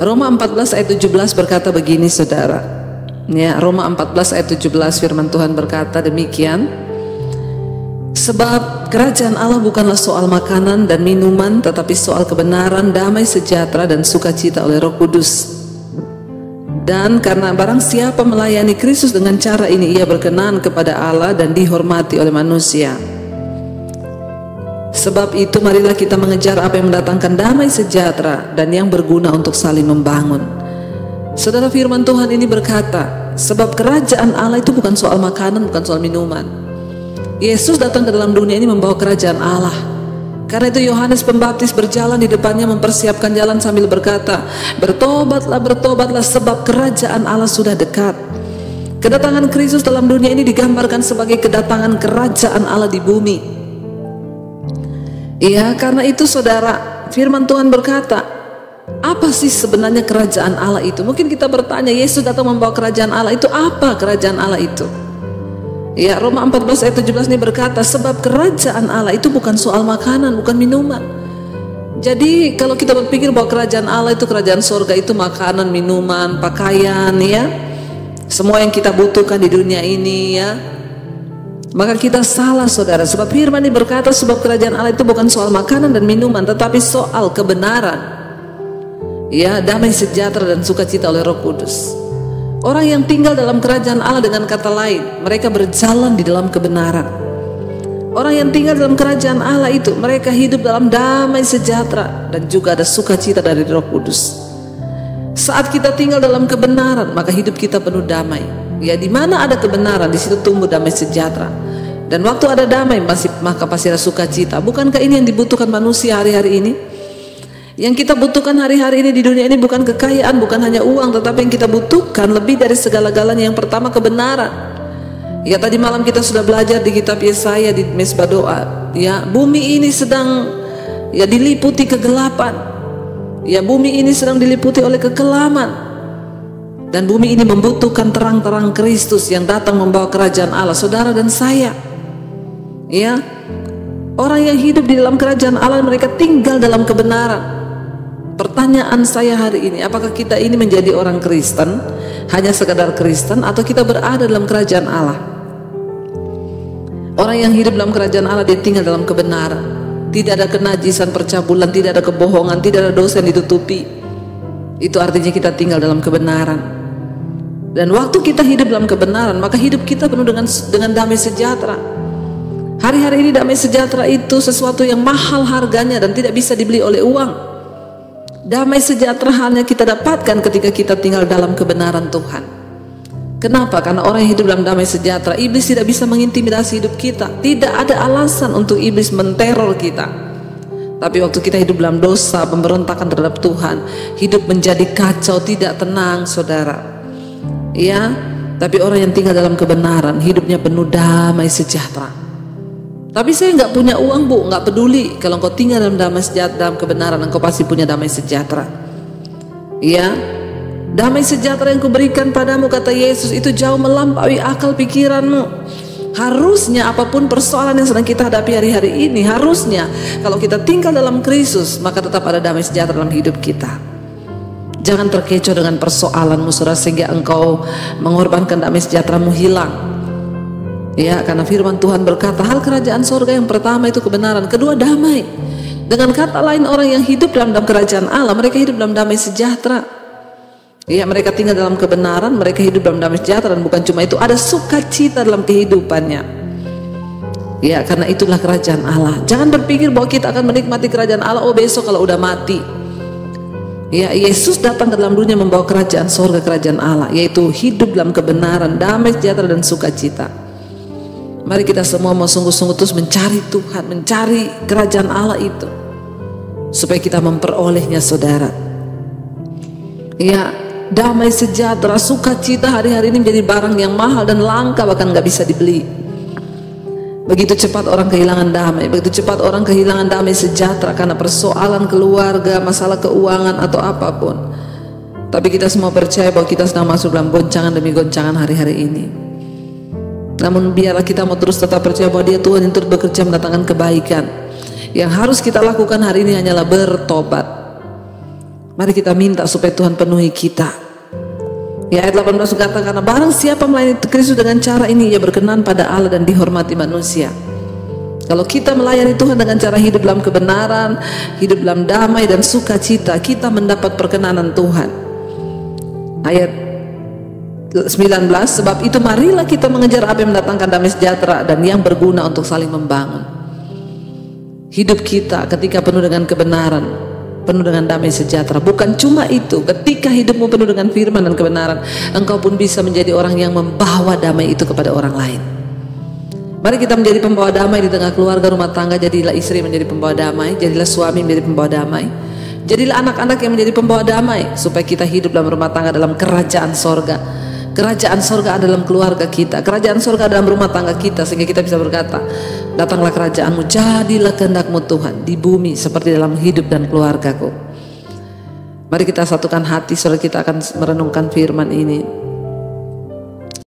Roma 14 ayat 17 berkata begini saudara. Ya, Roma 14 ayat 17 firman Tuhan berkata demikian. Sebab kerajaan Allah bukanlah soal makanan dan minuman, tetapi soal kebenaran, damai sejahtera dan sukacita oleh Roh Kudus. Dan karena barang siapa melayani Kristus dengan cara ini, ia berkenan kepada Allah dan dihormati oleh manusia. Sebab itu marilah kita mengejar apa yang mendatangkan damai sejahtera dan yang berguna untuk saling membangun. Saudara, firman Tuhan ini berkata, sebab kerajaan Allah itu bukan soal makanan, bukan soal minuman. Yesus datang ke dalam dunia ini membawa kerajaan Allah. Karena itu Yohanes Pembaptis berjalan di depannya mempersiapkan jalan sambil berkata, bertobatlah, bertobatlah sebab kerajaan Allah sudah dekat. Kedatangan Kristus dalam dunia ini digambarkan sebagai kedatangan kerajaan Allah di bumi. Iya, karena itu saudara, firman Tuhan berkata, apa sih sebenarnya kerajaan Allah itu? Mungkin kita bertanya, Yesus datang membawa kerajaan Allah itu, apa kerajaan Allah itu? Ya, Roma 14 ayat 17 ini berkata, sebab kerajaan Allah itu bukan soal makanan, bukan minuman. Jadi kalau kita berpikir bahwa kerajaan Allah itu, kerajaan surga itu makanan, minuman, pakaian, ya, semua yang kita butuhkan di dunia ini, ya, maka kita salah saudara. Sebab firman ini berkata, sebab kerajaan Allah itu bukan soal makanan dan minuman, tetapi soal kebenaran, ya, damai sejahtera dan sukacita oleh Roh Kudus. Orang yang tinggal dalam kerajaan Allah, dengan kata lain, mereka berjalan di dalam kebenaran. Orang yang tinggal dalam kerajaan Allah itu, mereka hidup dalam damai sejahtera dan juga ada sukacita dari Roh Kudus. Saat kita tinggal dalam kebenaran, maka hidup kita penuh damai. Ya, di mana ada kebenaran, di situ tumbuh damai sejahtera. Dan waktu ada damai, maka pasti ada sukacita. Bukankah ini yang dibutuhkan manusia hari-hari ini? Yang kita butuhkan hari-hari ini di dunia ini bukan kekayaan, bukan hanya uang, tetapi yang kita butuhkan lebih dari segala-galanya, yang pertama kebenaran. Ya, tadi malam kita sudah belajar di kitab Yesaya di Mesbah Doa. Ya, bumi ini sedang ya diliputi kegelapan. Ya, bumi ini sedang diliputi oleh kekelaman. Dan bumi ini membutuhkan terang-terang Kristus yang datang membawa kerajaan Allah, saudara dan saya. Ya, orang yang hidup di dalam kerajaan Allah, mereka tinggal dalam kebenaran. Pertanyaan saya hari ini, apakah kita ini menjadi orang Kristen, hanya sekadar Kristen, atau kita berada dalam kerajaan Allah? Orang yang hidup dalam kerajaan Allah, dia tinggal dalam kebenaran. Tidak ada kenajisan, percabulan, tidak ada kebohongan, tidak ada dosa yang ditutupi. Itu artinya kita tinggal dalam kebenaran. Dan waktu kita hidup dalam kebenaran, maka hidup kita penuh dengan damai sejahtera. Hari-hari ini damai sejahtera itu sesuatu yang mahal harganya dan tidak bisa dibeli oleh uang. Damai sejahtera hanya kita dapatkan ketika kita tinggal dalam kebenaran Tuhan. Kenapa? Karena orang yang hidup dalam damai sejahtera, iblis tidak bisa mengintimidasi hidup kita. Tidak ada alasan untuk iblis menteror kita. Tapi waktu kita hidup dalam dosa, pemberontakan terhadap Tuhan, hidup menjadi kacau, tidak tenang saudara. Ya, tapi orang yang tinggal dalam kebenaran, hidupnya penuh damai sejahtera. Tapi saya nggak punya uang, Bu, nggak peduli. Kalau engkau tinggal dalam damai sejahtera, dalam kebenaran, engkau pasti punya damai sejahtera. Ya, damai sejahtera yang kuberikan padamu, kata Yesus, itu jauh melampaui akal pikiranmu. Harusnya apapun persoalan yang sedang kita hadapi hari-hari ini, harusnya kalau kita tinggal dalam Kristus, maka tetap ada damai sejahtera dalam hidup kita. Jangan terkecoh dengan persoalanmu, saudara, sehingga engkau mengorbankan damai sejahteramu hilang. Ya, karena firman Tuhan berkata, hal kerajaan surga yang pertama itu kebenaran, kedua damai. Dengan kata lain, orang yang hidup dalam kerajaan Allah, mereka hidup dalam damai sejahtera. Ya, mereka tinggal dalam kebenaran, mereka hidup dalam damai sejahtera, dan bukan cuma itu, ada sukacita dalam kehidupannya. Ya, karena itulah kerajaan Allah. Jangan berpikir bahwa kita akan menikmati kerajaan Allah, oh besok kalau udah mati. Ya, Yesus datang ke dalam dunia membawa kerajaan surga, kerajaan Allah, yaitu hidup dalam kebenaran, damai sejahtera dan sukacita. Mari kita semua mau sungguh-sungguh terus mencari Tuhan, mencari kerajaan Allah itu, supaya kita memperolehnya saudara. Ya, damai sejahtera, sukacita hari-hari ini menjadi barang yang mahal dan langka, bahkan nggak bisa dibeli. Begitu cepat orang kehilangan damai, begitu cepat orang kehilangan damai sejahtera karena persoalan keluarga, masalah keuangan atau apapun. Tapi kita semua percaya bahwa kita sedang masuk dalam goncangan demi goncangan hari-hari ini. Namun biarlah kita mau terus tetap percaya bahwa Dia Tuhan yang terus bekerja mendatangkan kebaikan. Yang harus kita lakukan hari ini hanyalah bertobat. Mari kita minta supaya Tuhan penuhi kita. Ya, ayat 18 berkata, karena barang siapa melayani Kristus dengan cara ini, ia berkenan pada Allah dan dihormati manusia. Kalau kita melayani Tuhan dengan cara hidup dalam kebenaran, hidup dalam damai dan sukacita, kita mendapat perkenanan Tuhan. Ayat 19, sebab itu marilah kita mengejar apa yang mendatangkan damai sejahtera dan yang berguna untuk saling membangun. Hidup kita ketika penuh dengan kebenaran, penuh dengan damai sejahtera. Bukan cuma itu, ketika hidupmu penuh dengan firman dan kebenaran, engkau pun bisa menjadi orang yang membawa damai itu kepada orang lain. Mari kita menjadi pembawa damai di tengah keluarga, rumah tangga. Jadilah istri menjadi pembawa damai, jadilah suami menjadi pembawa damai, jadilah anak-anak yang menjadi pembawa damai, supaya kita hidup dalam rumah tangga dalam kerajaan sorga. Kerajaan sorga ada dalam keluarga kita, kerajaan sorga dalam rumah tangga kita, sehingga kita bisa berkata, datanglah kerajaanmu, jadilah kehendakmu Tuhan di bumi seperti dalam hidup dan keluargaku. Mari kita satukan hati, saudara, kita akan merenungkan firman ini.